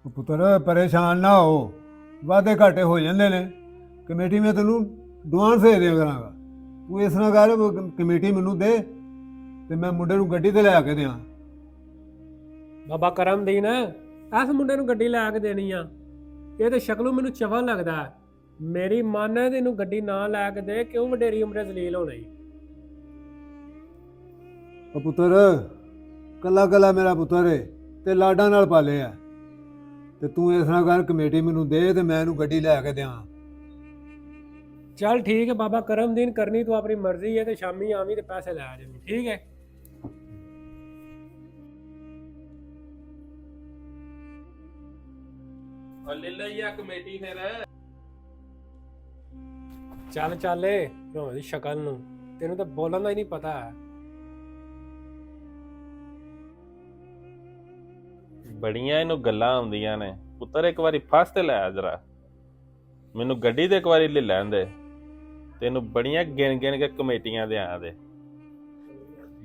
ਉਹ ਪੁੱਤਰ ਪਰੇਸ਼ਾਨ ਨਾ ਹੋ, ਵਾਧੇ ਘਾਟੇ ਹੋ ਜਾਂਦੇ ਨੇ। ਕਮੇਟੀ ਮੈਂ ਤੈਨੂੰ ਐਡਵਾਂਸ ਦੇ ਦਿਆ ਕਰਾਂਗਾ। ਤੂੰ ਇਸ ਤਰ੍ਹਾਂ ਕਰ, ਕਮੇਟੀ ਮੈਨੂੰ ਦੇ ਤੇ ਮੈਂ ਮੁੰਡੇ ਨੂੰ ਗੱਡੀ ਤੇ ਲੈ ਕੇ ਦਿਆਂ। ਬਾਬਾ ਕਰਮਦੀਨ, ਇਸ ਮੁੰਡੇ ਨੂੰ ਗੱਡੀ ਲੈ ਕੇ ਦੇਣੀ ਆ। ਇਹ ਤੇ ਸ਼ਕਲੋਂ ਮੈਨੂੰ ਚਵਾ ਲੱਗਦਾ ਹੈ। ਮੇਰੀ ਮਨ ਹੈ ਤੈਨੂੰ ਗੱਡੀ ਨਾ ਲੈ ਕੇ ਦੇ, ਕਿਉਂ ਵਡੇਰੀ ਉਮਰੇ ਜ਼ਲੀਲ ਹੋਣਾ ਈ। ਉਹ ਪੁੱਤਰ ਕੱਲਾ ਕੱਲਾ ਮੇਰਾ ਪੁੱਤਰ ਏ ਤੇ ਲਾਡਾਂ ਨਾਲ ਪਾਲਿਆ, ਤੇ ਤੂੰ ਇਸ ਤਰ੍ਹਾਂ ਕਰ, ਕਮੇਟੀ ਮੈਨੂੰ ਦੇ ਤੇ ਮੈਂ ਇਹਨੂੰ ਗੱਡੀ ਲੈ ਕੇ ਦਿਆਂ। ਚੱਲ ਠੀਕ ਹੈ ਬਾਬਾ ਕਰਮਦੀਨ, ਕਰਨੀ ਤੂੰ ਆਪਣੀ ਮਰਜ਼ੀ ਹੈ, ਤੇ ਸ਼ਾਮੀ ਆਵੀਂ ਤੇ ਪੈਸੇ ਲੈ ਆ ਜਾਵੀਂ, ਠੀਕ ਹੈ। ਲੈ ਲਈਆ ਕਮੇਟੀ ਫਿਰ। ਚੱਲ ਚੱਲੇ ਭਰਾਵਾਂ ਦੀ ਸ਼ਕਲ ਨੂੰ, ਤੈਨੂੰ ਤਾਂ ਬੋਲਣ ਦਾ ਹੀ ਨਹੀਂ ਪਤਾ ਹੈ। ਬੜੀਆਂ ਇਹਨੂੰ ਗੱਲਾਂ ਆਉਂਦੀਆਂ ਨੇ। ਪੁੱਤਰ ਇੱਕ ਵਾਰੀ ਫਸ ਤੇ ਲੈ ਜਰਾ, ਮੈਨੂੰ ਗੱਡੀ ਤੇ ਇੱਕ ਵਾਰੀ ਲੈ ਲੈਣ ਦੇ। ਤੈਨੂੰ ਬੜੀਆਂ ਗਿਣ ਗਿਣ ਕੇ ਕਮੇਟੀਆਂ ਦੇ ਆਂ ਦੇ,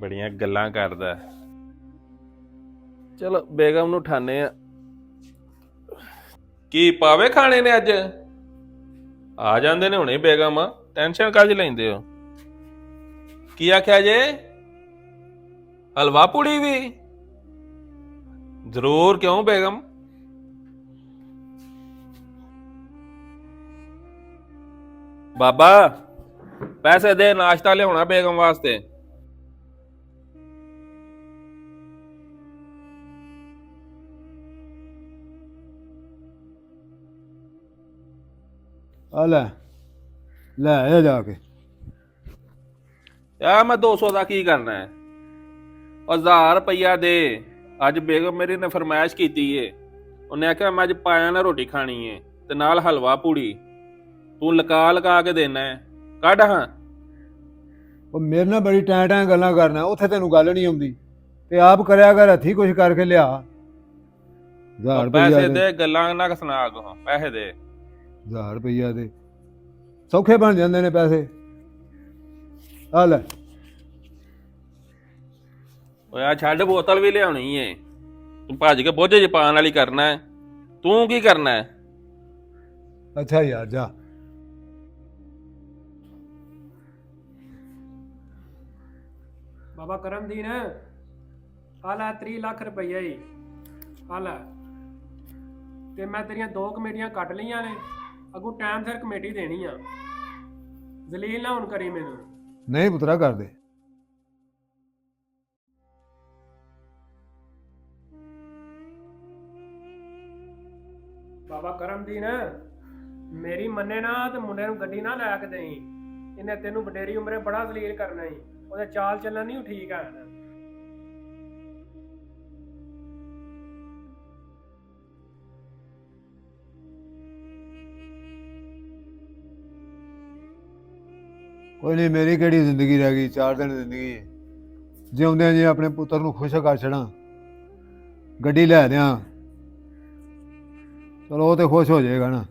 ਬੜੀਆਂ ਗੱਲਾਂ ਕਰਦਾ। ਚਲੋ ਬੇਗਮ ਨੂੰ ਠਾਣੇ ਆ। ਕੀ ਪਾਵੇ ਖਾਣੇ ਨੇ ਅੱਜ? ਆ ਜਾਂਦੇ ਨੇ ਹੁਣੇ ਬੇਗਮ, ਟੈਨਸ਼ਨ ਕਾਹਦੀ ਲੈਂਦੇ ਹੋ? ਕੀ ਆਖਿਆ ਜੇ? ਹਲਵਾ ਪੂੜੀ ਵੀ ਜ਼ਰੂਰ। ਕਿਉਂ ਬੇਗਮ? ਬਾਬਾ ਪੈਸੇ ਦੇ, ਨਾਸ਼ਤਾ ਲਿਆਉਣਾ ਬੇਗਮ ਵਾਸਤੇ। ਆ ਲੈ ਲੈ ਆ ਜਾ ਕੇ। ਯਾ ਮੈਂ 200 ਦਾ ਕੀ ਕਰਨਾ ਹੈ? 1000 ਰੁਪਈਆ ਦੇ। ਅੱਜ ਬੇਗਮ ਮੇਰੀ ਨੇ ਫਰਮਾਇਸ਼ ਕੀਤੀ ਏ, ਉਹਨੇ ਆਖਿਆ ਮੈਂ ਅੱਜ ਪਾਇਆ ਨਾ ਰੋਟੀ ਖਾਣੀ ਏ ਤੇ ਨਾਲ ਹਲਵਾ ਪੂੜੀ। ਤੂੰ ਲਕਾ ਲਕਾ ਕੇ ਦੇਣਾ ਹੈ, ਕੱਢ ਹਾਂ। ਉਹ ਮੇਰੇ ਨਾਲ ਬੜੀ ਟੈਂ ਟੈਂ ਗੱਲਾਂ ਕਰਨਾ, ਉੱਥੇ ਤੈਨੂੰ ਗੱਲ ਨਹੀਂ ਆਉਂਦੀ, ਤੇ ਆਪ ਕਰਿਆ ਕਰ, ਹੱਥੀਂ ਕੁਝ ਕਰਕੇ ਲਿਆ। 1000 ਰੁਪਈਆ ਪੈਸੇ ਦੇ, ਗੱਲਾਂ ਨਾ ਸੁਣਾ ਕੋ, ਪੈਸੇ ਦੇ। 1000 ਰੁਪਈਆ ਦੇ ਸੌਖੇ ਬਣ ਜਾਂਦੇ ਨੇ ਪੈਸੇ। ਆ ਲੈ। ਓਏ ਆ ਛੱਡ, ਬੋਤਲ ਵੀ ਲਿਆਉਣੀ ਏ। ਤੂੰ ਭੱਜ ਕੇ ਬੋਝੇ ਚ ਪਾਣ ਵਾਲੀ ਕਰਨਾ ਹੈ। ਤੂੰ ਕੀ ਕਰਨਾ ਹੈ? ਅੱਛਾ ਯਾਰ ਜਾ। ਬਾਬਾ ਕਰਮਦੀਨ, ਆ ਲੈ 30 ਲੱਖ ਰੁਪਈਆ ਹੀ ਆ ਲੈ। ਤੇ ਮੈਂ ਤੇਰੀਆਂ 2 ਕਮੇਟੀਆਂ ਕੱਟ ਲਈਆਂ ਨੇ, ਅੱਗੋਂ ਟਾਈਮ ਸਿਰ ਕਮੇਟੀ ਦੇਣੀ ਆ। ਜ਼ਲੀਲ ਨਾ ਹੁਣ ਕਰੀ ਮੈਨੂੰ। ਨਹੀਂ ਪੁੱਤਰਾ ਕਰ ਦੇ। ਬਾਬਾ ਕਰਮਦੀਨ, ਮੇਰੀ ਮੰਨੇ ਨਾ ਤੇ ਮੁੰਡੇ ਨੂੰ ਗੱਡੀ ਨਾ ਲੈ ਕੇ ਦੇਈ। ਇਹਨੇ ਤੈਨੂੰ ਵਡੇਰੀ ਉਮਰੇ ਬੜਾ ਜ਼ਲੀਲ ਕਰਨਾ ਈ। ਉਹਦੇ ਚਾਲ ਚੱਲਣ ਨਹੀਂ ਠੀਕ ਆ। ਕੋਈ ਨਹੀਂ, ਮੇਰੀ ਕਿਹੜੀ ਜ਼ਿੰਦਗੀ ਰਹਿ ਗਈ, 4 ਦਿਨ ਜ਼ਿੰਦਗੀ ਹੈ। ਜਿਉਂਦਿਆਂ ਜੀ ਆਪਣੇ ਪੁੱਤਰ ਨੂੰ ਖੁਸ਼ ਕਰ ਛੱਡਾਂ, ਗੱਡੀ ਲੈ ਦਿਆਂ, ਚਲੋ ਉਹ ਤੇ ਖੁਸ਼ ਹੋ ਜਾਏਗਾ ਨਾ।